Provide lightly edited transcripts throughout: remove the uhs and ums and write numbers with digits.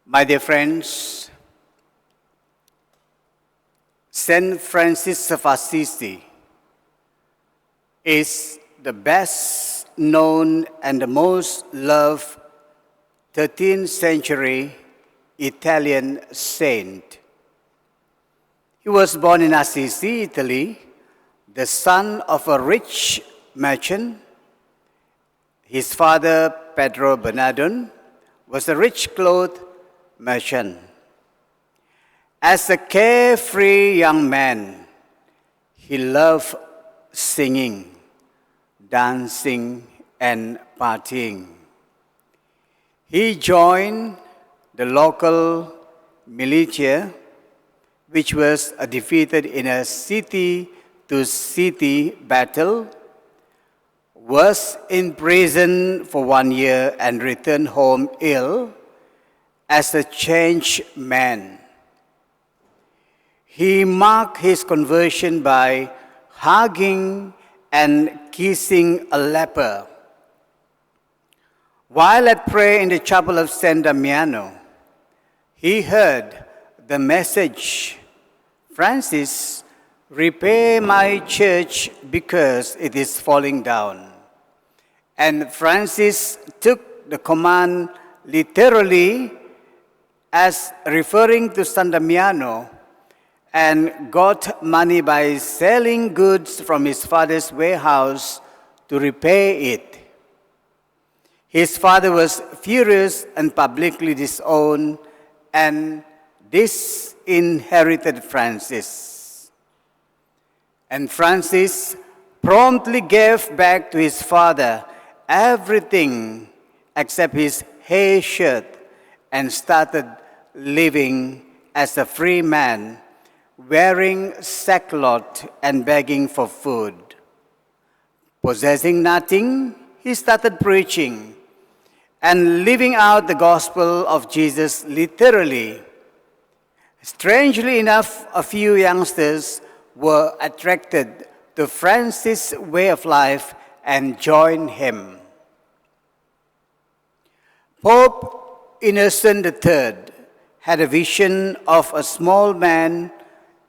My dear friends, Saint Francis of Assisi is the best known and the most loved 13th century Italian saint. He was born in Assisi, Italy, the son of a rich merchant. His father, Pedro Bernardone, was a rich cloth merchant. As a carefree young man, he loved singing, dancing, and partying. He joined the local militia, which was defeated in a city-to-city battle, was imprisoned for 1 year and returned home ill as a changed man. He marked his conversion by hugging and kissing a leper. While at prayer in the chapel of San Damiano, he heard the message, "Francis, repair my church because it is falling down." And Francis took the command literally as referring to San Damiano and got money by selling goods from his father's warehouse to repair it. His father was furious and publicly disowned and disinherited Francis. And Francis promptly gave back to his father everything except his hair shirt and started living as a free man, wearing sackcloth and begging for food. Possessing nothing, he started preaching and living out the gospel of Jesus literally. Strangely enough, a few youngsters were attracted to Francis' way of life and joined him. Pope Innocent III had a vision of a small man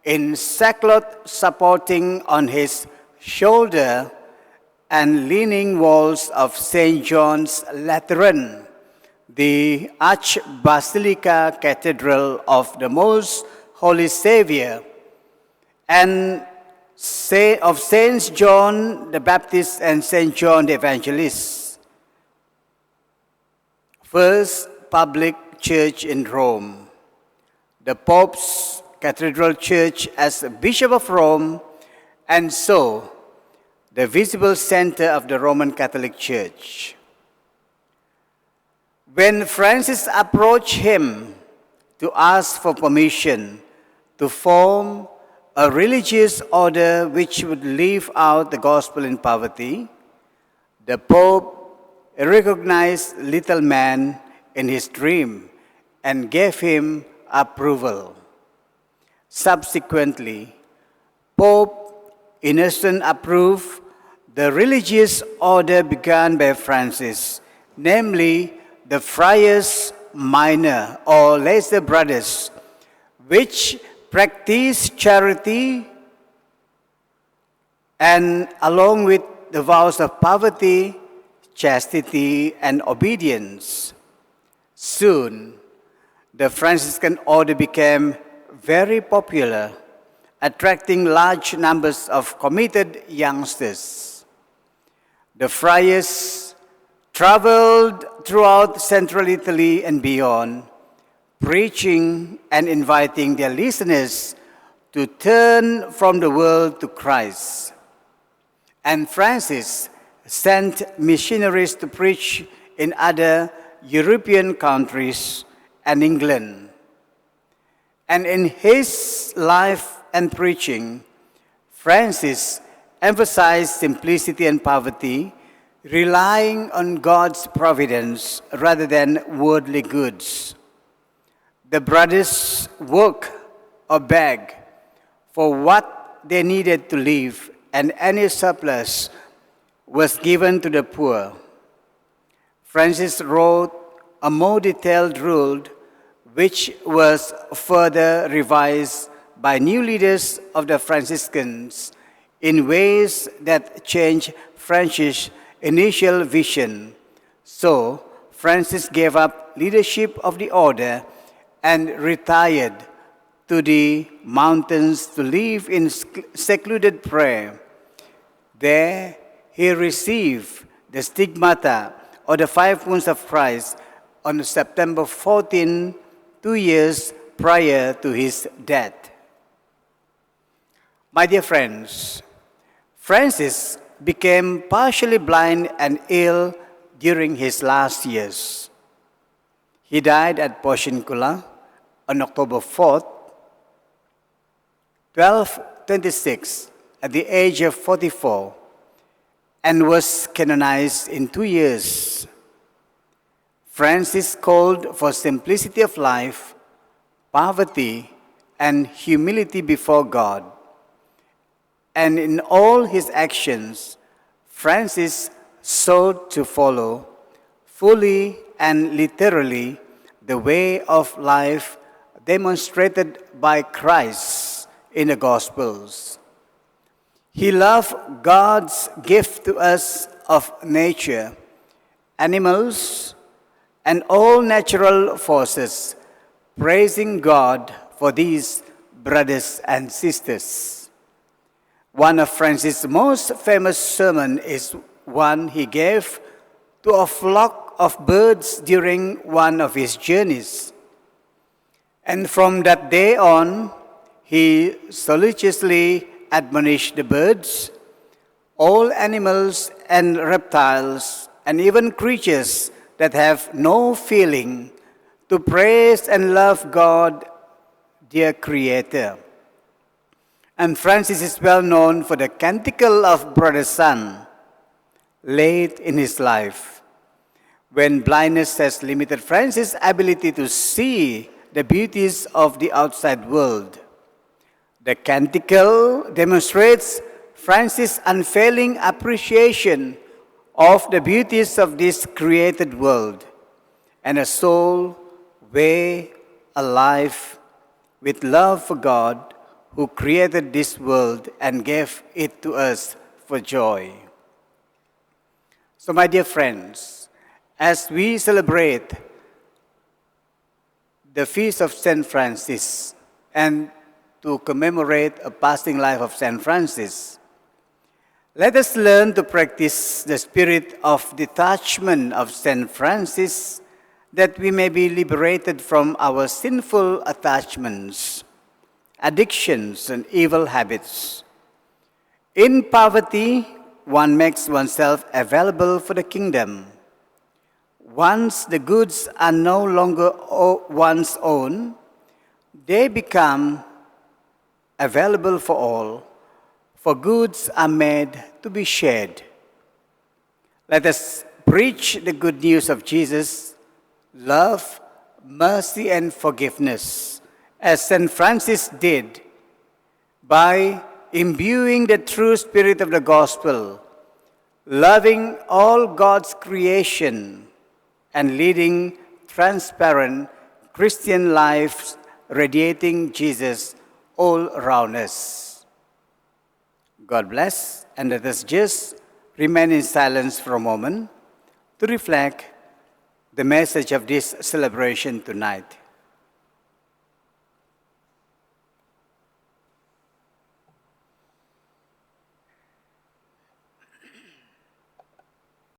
in sackcloth supporting on his shoulder and leaning walls of St. John's Lateran, the Archbasilica Cathedral of the Most Holy Saviour, and of Saints John the Baptist and Saint John the Evangelist, first public church in Rome, the Pope's Cathedral Church as Bishop of Rome, and so the visible center of the Roman Catholic Church. When Francis approached him to ask for permission to form a religious order which would live out the gospel in poverty, the Pope recognized little man in his dream and gave him approval. Subsequently, Pope Innocent approved the religious order begun by Francis, namely the Friars Minor or Lesser Brothers, which practice charity and along with the vows of poverty, chastity, and obedience. Soon, the Franciscan order became very popular, attracting large numbers of committed youngsters. The friars traveled throughout central Italy and beyond, preaching and inviting their listeners to turn from the world to Christ. And Francis sent missionaries to preach in other European countries and England. And in his life and preaching, Francis emphasized simplicity and poverty, relying on God's providence rather than worldly goods. The brothers work or beg for what they needed to live, and any surplus was given to the poor. Francis wrote a more detailed rule which was further revised by new leaders of the Franciscans in ways that changed Francis' initial vision. So, Francis gave up leadership of the order and retired to the mountains to live in secluded prayer. There, he received the stigmata or the 5 wounds of Christ on September 14, 2 years prior to his death. My dear friends, Francis became partially blind and ill during his last years. He died at Porciuncula on October 4th, 1226, at the age of 44, and was canonized in 2 years. Francis called for simplicity of life, poverty, and humility before God. And in all his actions, Francis sought to follow fully and literally the way of life demonstrated by Christ in the Gospels. He loved God's gift to us of nature, animals, and all natural forces, praising God for these brothers and sisters. One of Francis' most famous sermons is one he gave to a flock of birds during one of his journeys. And from that day on, he solicitously admonished the birds, all animals and reptiles, and even creatures that have no feeling, to praise and love God, their Creator. And Francis is well known for the Canticle of Brother Sun, late in his life, when blindness has limited Francis' ability to see the beauties of the outside world. The Canticle demonstrates Francis' unfailing appreciation of the beauties of this created world, and a soul way alive with love for God, who created this world and gave it to us for joy. So, my dear friends, as we celebrate the feast of St. Francis and to commemorate a passing life of St. Francis, let us learn to practice the spirit of detachment of St. Francis, that we may be liberated from our sinful attachments, addictions, and evil habits. In poverty, one makes oneself available for the kingdom. Once the goods are no longer one's own, they become available for all, for goods are made to be shared. Let us preach the good news of Jesus, love, mercy, and forgiveness, as St. Francis did, by imbuing the true spirit of the gospel, loving all God's creation, and leading transparent Christian lives, radiating Jesus all around us. God bless, and let us just remain in silence for a moment to reflect the message of this celebration tonight.